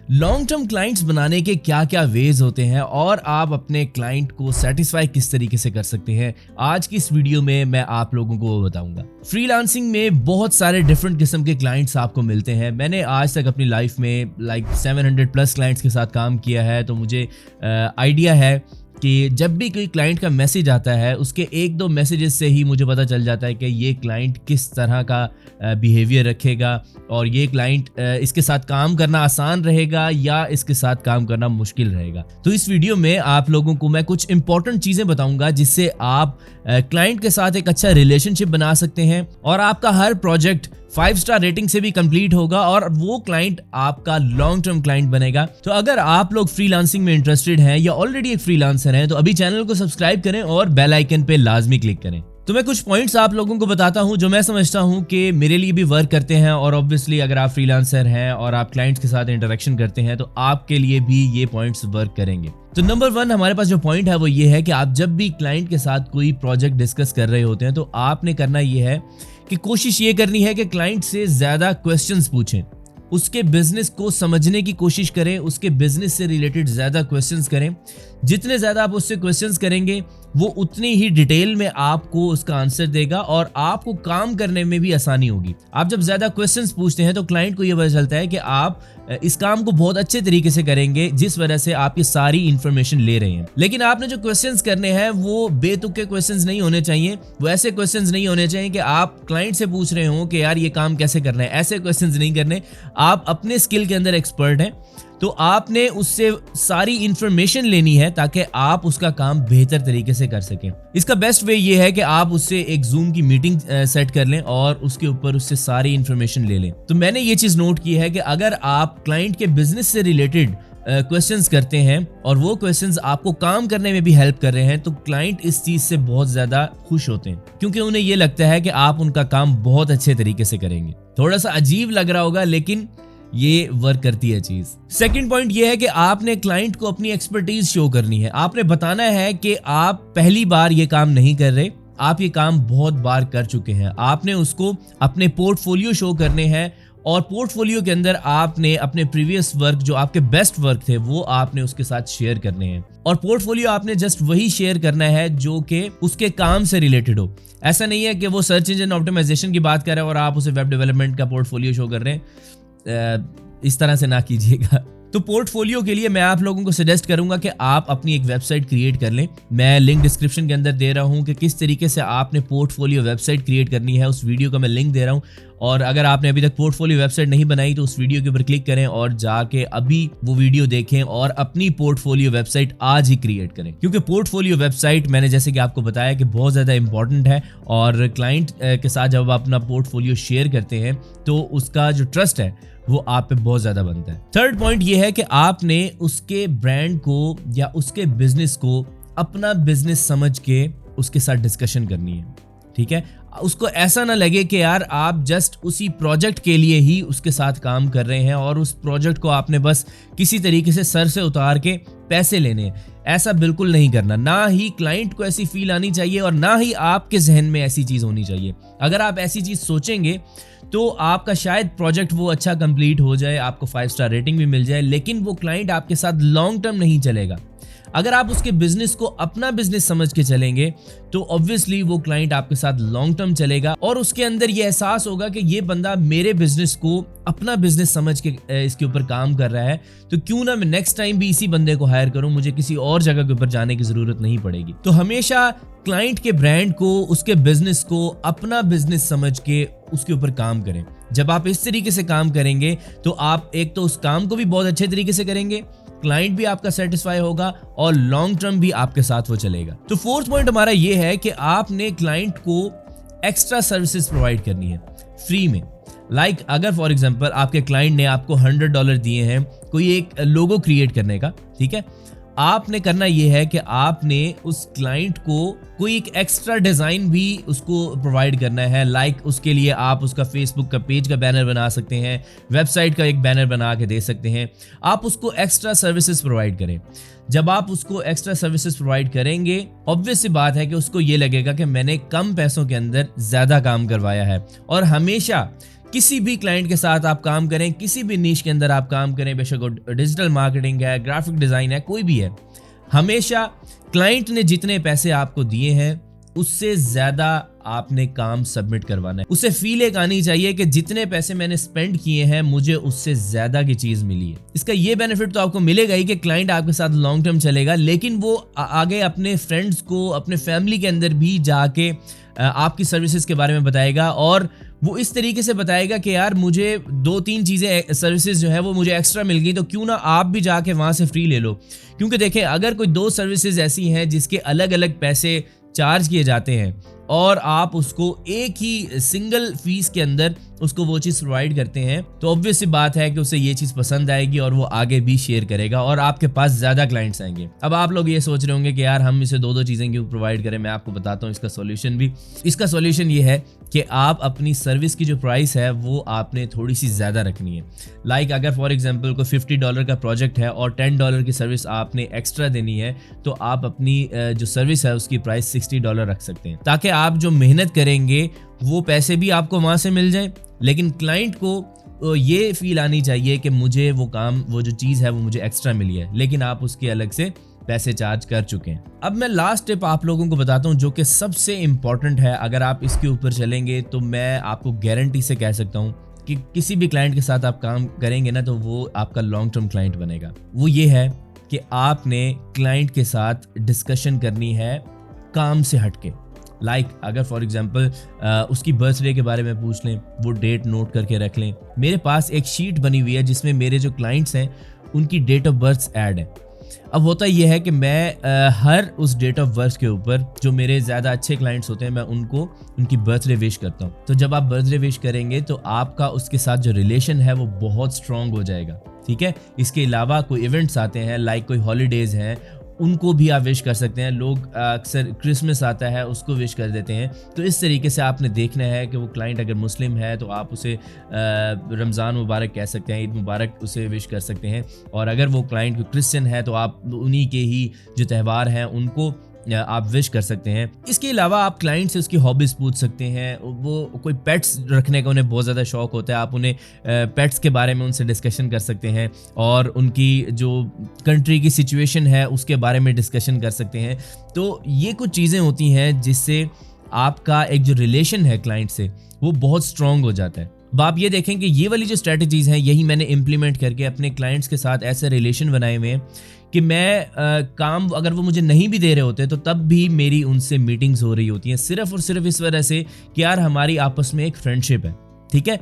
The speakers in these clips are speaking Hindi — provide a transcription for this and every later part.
लॉन्ग टर्म क्लाइंट्स बनाने के क्या क्या वेज होते हैं और आप अपने क्लाइंट को सेटिस्फाई किस तरीके से कर सकते हैं, आज की इस वीडियो में मैं आप लोगों को बताऊंगा। फ्रीलांसिंग में बहुत सारे डिफरेंट किस्म के क्लाइंट्स आपको मिलते हैं। मैंने आज तक अपनी लाइफ में 700 प्लस क्लाइंट्स के साथ काम किया है, तो मुझे आइडिया है कि जब भी कोई क्लाइंट का मैसेज आता है उसके एक दो मैसेजेस से ही मुझे पता चल जाता है कि ये क्लाइंट किस तरह का बिहेवियर रखेगा और ये क्लाइंट इसके साथ काम करना आसान रहेगा या इसके साथ काम करना मुश्किल रहेगा। तो इस वीडियो में आप लोगों को मैं कुछ इंपॉर्टेंट चीज़ें बताऊंगा जिससे आप क्लाइंट के साथ एक अच्छा रिलेशनशिप बना सकते हैं और आपका हर प्रोजेक्ट 5 स्टार रेटिंग से भी कंप्लीट होगा और वो क्लाइंट आपका लॉन्ग टर्म क्लाइंट बनेगा। तो अगर आप लोग फ्रीलांसिंग में इंटरेस्टेड हैं या ऑलरेडी एक फ्रीलांसर हैं तो अभी चैनल को सब्सक्राइब करें और बेल आइकन पे लाजमी क्लिक करें। तो मैं कुछ पॉइंट्स आप लोगों को बताता हूं जो मैं समझता हूं कि मेरे लिए भी वर्क करते हैं और ऑब्वियसली अगर आप फ्रीलांसर हैं और आप क्लाइंट्स के साथ इंटरेक्शन करते हैं तो आपके लिए भी ये पॉइंट्स वर्क करेंगे। तो नंबर 1 हमारे पास जो पॉइंट है वो ये है कि आप जब भी क्लाइंट के साथ कोई प्रोजेक्ट डिस्कस कर रहे होते हैं तो आपने करना ये है कि कोशिश ये करनी है कि क्लाइंट से ज्यादा क्वेश्चंस पूछें, उसके बिजनेस को समझने की कोशिश करें, उसके बिजनेस से रिलेटेड ज्यादा क्वेश्चंस करें। जितने ज्यादा आप उससे क्वेश्चंस करेंगे वो उतनी ही डिटेल में आपको उसका आंसर देगा और आपको काम करने में भी आसानी होगी। आप जब ज्यादा क्वेश्चंस पूछते हैं तो क्लाइंट को ये पता चलता है कि आप इस काम को बहुत अच्छे तरीके से करेंगे जिस वजह से आप ये सारी इंफॉर्मेशन ले रहे हैं। लेकिन आपने जो क्वेश्चंस करने हैं वो बेतुके क्वेश्चंस नहीं होने चाहिए, वो ऐसे क्वेश्चंस नहीं होने चाहिए कि आप क्लाइंट से पूछ रहे हो कि यार ये काम कैसे करना है। ऐसे क्वेश्चंस नहीं करने। आप अपने स्किल के अंदर एक्सपर्ट हैं तो आपने उससे सारी इंफॉर्मेशन लेनी है ताकि आप उसका काम बेहतर तरीके से कर सकें। इसका बेस्ट वे ये है कि आप उससे एक जूम की मीटिंग सेट कर लें और उसके ऊपर उससे सारी इंफॉर्मेशन ले लें। तो मैंने ये चीज नोट की है कि अगर आप क्लाइंट के बिजनेस से रिलेटेड क्वेश्चंस करते हैं और वो क्वेश्चंस आपको काम करने में भी हेल्प कर रहे हैं तो क्लाइंट इस चीज से बहुत ज्यादा खुश होते हैं क्योंकि उन्हें ये लगता है कि आप उनका काम बहुत अच्छे तरीके से करेंगे। थोड़ा सा अजीब लग रहा होगा लेकिन ये वर्क करती है चीज। सेकंड पॉइंट ये है कि आपने क्लाइंट को अपनी एक्सपर्टीज शो करनी है। आपने बताना है कि आप पहली बार ये काम नहीं कर रहे, आप ये काम बहुत बार कर चुके हैं। आपने उसको अपने पोर्टफोलियो शो करने हैं और पोर्टफोलियो के अंदर आपने अपने प्रीवियस वर्क जो आपके बेस्ट वर्क थे वो आपने उसके साथ शेयर करने हैं और पोर्टफोलियो आपने जस्ट वही शेयर करना है जो कि उसके काम से रिलेटेड हो। ऐसा नहीं है कि वो सर्च इंजन ऑप्टिमाइजेशन की बात कर रहे हैं और आप उसे वेब डेवलपमेंट का पोर्टफोलियो शो कर रहे हैं। इस तरह से ना कीजिएगा। तो पोर्टफोलियो के लिए मैं आप लोगों को सजेस्ट करूंगा कि आप अपनी एक वेबसाइट क्रिएट कर लें। मैं लिंक डिस्क्रिप्शन के अंदर दे रहा हूं कि किस तरीके से आपने पोर्टफोलियो वेबसाइट क्रिएट करनी है। उस वीडियो का मैं लिंक दे रहा हूं और अगर आपने अभी तक पोर्टफोलियो वेबसाइट नहीं बनाई तो उस वीडियो के ऊपर क्लिक करें और जाके अभी वो वीडियो देखें और अपनी पोर्टफोलियो वेबसाइट आज ही क्रिएट करें क्योंकि पोर्टफोलियो वेबसाइट मैंने जैसे कि आपको बताया कि बहुत ज़्यादा इंपॉर्टेंट है और क्लाइंट के साथ जब आप अपना पोर्टफोलियो शेयर करते हैं तो उसका जो ट्रस्ट है वो आप पे बहुत ज्यादा बनता है। थर्ड पॉइंट ये है कि आपने उसके ब्रांड को या उसके बिजनेस को अपना बिजनेस समझ के उसके साथ डिस्कशन करनी है। ठीक है, उसको ऐसा ना लगे कि यार आप जस्ट उसी प्रोजेक्ट के लिए ही उसके साथ काम कर रहे हैं और उस प्रोजेक्ट को आपने बस किसी तरीके से सर से उतार के पैसे लेने हैं। ऐसा बिल्कुल नहीं करना। ना ही क्लाइंट को ऐसी फील आनी चाहिए और ना ही आपके जहन में ऐसी चीज होनी चाहिए। अगर आप ऐसी चीज सोचेंगे तो आपका शायद प्रोजेक्ट वो अच्छा कंप्लीट हो जाए, आपको 5 स्टार रेटिंग भी मिल जाए, लेकिन वो क्लाइंट आपके साथ लॉन्ग टर्म नहीं चलेगा। अगर आप उसके बिजनेस को अपना बिजनेस समझ के चलेंगे तो ऑब्वियसली वो क्लाइंट आपके साथ लॉन्ग टर्म चलेगा और उसके अंदर ये एहसास होगा कि ये बंदा मेरे बिजनेस को अपना बिजनेस समझ के इसके ऊपर काम कर रहा है, तो क्यों ना मैं नेक्स्ट टाइम भी इसी बंदे को हायर करूं, मुझे किसी और जगह के ऊपर जाने की जरूरत नहीं पड़ेगी। तो हमेशा क्लाइंट के ब्रांड को, उसके बिजनेस को अपना बिजनेस समझ के उसके ऊपर काम करें। जब आप इस तरीके से काम करेंगे तो आप एक तो उस काम को भी बहुत अच्छे तरीके से करेंगे, क्लाइंट भी आपका सेटिस्फाई होगा और लॉन्ग टर्म भी आपके साथ वो चलेगा। तो फोर्थ पॉइंट हमारा ये है कि आपने क्लाइंट को एक्स्ट्रा सर्विसेज प्रोवाइड करनी है फ्री में। लाइक अगर फॉर एग्जांपल आपके क्लाइंट ने आपको $100 दिए हैं कोई एक लोगो क्रिएट करने का, ठीक है, आपने करना यह है कि आपने उस क्लाइंट को कोई एक एक्स्ट्रा डिजाइन भी उसको प्रोवाइड करना है। लाइक उसके लिए आप उसका फेसबुक का पेज का बैनर बना सकते हैं, वेबसाइट का एक बैनर बना के दे सकते हैं। आप उसको एक्स्ट्रा सर्विसेज प्रोवाइड करें। जब आप उसको एक्स्ट्रा सर्विसेज प्रोवाइड करेंगे, ऑब्वियस सी बात है कि उसको ये लगेगा कि मैंने कम पैसों के अंदर ज्यादा काम करवाया है। और हमेशा किसी भी क्लाइंट के साथ आप काम करें, किसी भी नीश के अंदर आप काम करें, बेशक वो डिजिटल मार्केटिंग है, ग्राफिक डिजाइन है, कोई भी है, हमेशा क्लाइंट ने जितने पैसे आपको दिए हैं उससे ज्यादा आपने काम सबमिट करवाना है। उसे फील एक आनी चाहिए कि जितने पैसे मैंने स्पेंड किए हैं मुझे उससे ज्यादा की चीज मिली है। इसका ये बेनिफिट तो आपको मिलेगा ही कि क्लाइंट आपके साथ लॉन्ग टर्म चलेगा, लेकिन वो आगे अपने फ्रेंड्स को, अपने फैमिली के अंदर भी जाके आपकी सर्विसेज के बारे में बताएगा, और वो इस तरीके से बताएगा कि यार मुझे 2-3 चीज़ें सर्विसेज जो है वो मुझे एक्स्ट्रा मिल गई, तो क्यों ना आप भी जाके वहाँ से फ्री ले लो। क्योंकि देखें, अगर कोई 2 सर्विसेज ऐसी हैं जिसके अलग अलग पैसे चार्ज किए जाते हैं और आप उसको एक ही सिंगल फीस के अंदर उसको वो चीज़ प्रोवाइड करते हैं, तो ऑब्वियस सी बात है कि उसे ये चीज़ पसंद आएगी और वो आगे भी शेयर करेगा और आपके पास ज़्यादा क्लाइंट्स आएंगे। अब आप लोग ये सोच रहे होंगे कि यार हम इसे 2-2 चीज़ें क्यों प्रोवाइड करें। मैं आपको बताता हूँ इसका सॉल्यूशन भी। इसका सॉल्यूशन ये है कि आप अपनी सर्विस की जो प्राइस है वो आपने थोड़ी सी ज़्यादा रखनी है। लाइक अगर फॉर एग्जांपल कोई $50 का प्रोजेक्ट है और $10 की सर्विस आपने एक्स्ट्रा देनी है, तो आप अपनी जो सर्विस है उसकी प्राइस $60 रख सकते हैं, ताकि आप जो मेहनत करेंगे वो पैसे भी आपको वहाँ से मिल जाए, लेकिन क्लाइंट को ये फील आनी चाहिए कि मुझे वो काम, वो जो चीज़ है वो मुझे एक्स्ट्रा मिली है, लेकिन आप उसके अलग से पैसे चार्ज कर चुके हैं। अब मैं लास्ट टिप आप लोगों को बताता हूं जो कि सबसे इंपॉर्टेंट है। अगर आप इसके ऊपर चलेंगे तो मैं आपको गारंटी से कह सकता हूं कि किसी भी क्लाइंट के साथ आप काम करेंगे ना तो वो आपका लॉन्ग टर्म क्लाइंट बनेगा। वो ये है कि आपने क्लाइंट के साथ डिस्कशन करनी है काम से हटके। लाइक अगर फॉर एग्जांपल उसकी बर्थडे के बारे में पूछ लें, वो डेट नोट करके रख लें। मेरे पास एक शीट बनी हुई है जिसमें मेरे जो क्लाइंट्स हैं उनकी डेट ऑफ बर्थ ऐड है। अब होता यह है कि मैं हर उस डेट ऑफ बर्थ के ऊपर जो मेरे ज़्यादा अच्छे क्लाइंट्स होते हैं मैं उनको उनकी बर्थडे विश करता हूँ। तो जब आप बर्थडे विश करेंगे तो आपका उसके साथ जो रिलेशन है वो बहुत स्ट्रांग हो जाएगा, ठीक है। इसके अलावा कोई इवेंट्स आते हैं, लाइक कोई हॉलीडेज़ हैं, उनको भी आप विश कर सकते हैं। लोग अक्सर क्रिसमस आता है उसको विश कर देते हैं। तो इस तरीके से आपने देखना है कि वो क्लाइंट अगर मुस्लिम है तो आप उसे रमज़ान मुबारक कह सकते हैं, ईद मुबारक उसे विश कर सकते हैं। और अगर वो क्लाइंट क्रिश्चियन है तो आप उन्हीं के ही जो त्यौहार हैं उनको आप विश कर सकते हैं। इसके अलावा आप क्लाइंट से उसकी हॉबीज़ पूछ सकते हैं। वो कोई पेट्स रखने का उन्हें बहुत ज़्यादा शौक होता है, आप उन्हें पेट्स के बारे में उनसे डिस्कशन कर सकते हैं और उनकी जो कंट्री की सिचुएशन है उसके बारे में डिस्कशन कर सकते हैं। तो ये कुछ चीज़ें होती हैं जिससे आपका एक जो रिलेशन है क्लाइंट से वो बहुत स्ट्रॉन्ग हो जाता है। अब आप ये देखें कि ये वाली जो स्ट्रेटजीज़ हैं यही मैंने इम्प्लीमेंट करके अपने क्लाइंट्स के साथ ऐसे रिलेशन बनाए हुए हैं कि मैं काम अगर वो मुझे नहीं भी दे रहे होते तो तब भी मेरी उनसे मीटिंग्स हो रही होती हैं, सिर्फ और सिर्फ इस वजह से कि यार हमारी आपस में एक फ्रेंडशिप है, ठीक है।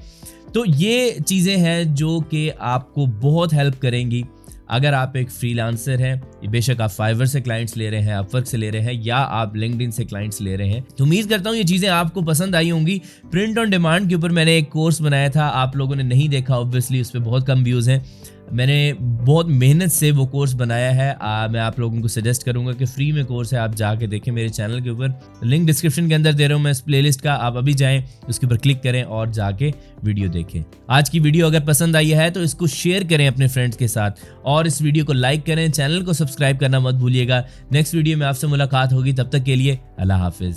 तो ये चीज़ें हैं जो कि आपको बहुत हेल्प करेंगी अगर आप एक फ्रीलांसर हैं। बेशक आप फाइवर से क्लाइंट्स ले रहे हैं, अपवर्क से ले रहे हैं या आप लिंक्डइन से क्लाइंट्स ले रहे हैं। तो उम्मीद करता हूँ ये चीज़ें आपको पसंद आई होंगी। प्रिंट ऑन डिमांड के ऊपर मैंने एक कोर्स बनाया था, आप लोगों ने नहीं देखा ऑब्वियसली, उस पर बहुत कम व्यूज़ हैं। मैंने बहुत मेहनत से वो कोर्स बनाया है। मैं आप लोगों को सजेस्ट करूंगा कि फ्री में कोर्स है, आप जाके देखें मेरे चैनल के ऊपर, लिंक डिस्क्रिप्शन के अंदर दे रहा हूं मैं इस प्लेलिस्ट का। आप अभी जाएं, उसके ऊपर क्लिक करें और जाके वीडियो देखें। आज की वीडियो अगर पसंद आई है तो इसको शेयर करें अपने फ्रेंड्स के साथ और इस वीडियो को लाइक करें, चैनल को सब्सक्राइब करना मत भूलिएगा। नेक्स्ट वीडियो में आपसे मुलाकात होगी, तब तक के लिए अल्लाह हाफिज।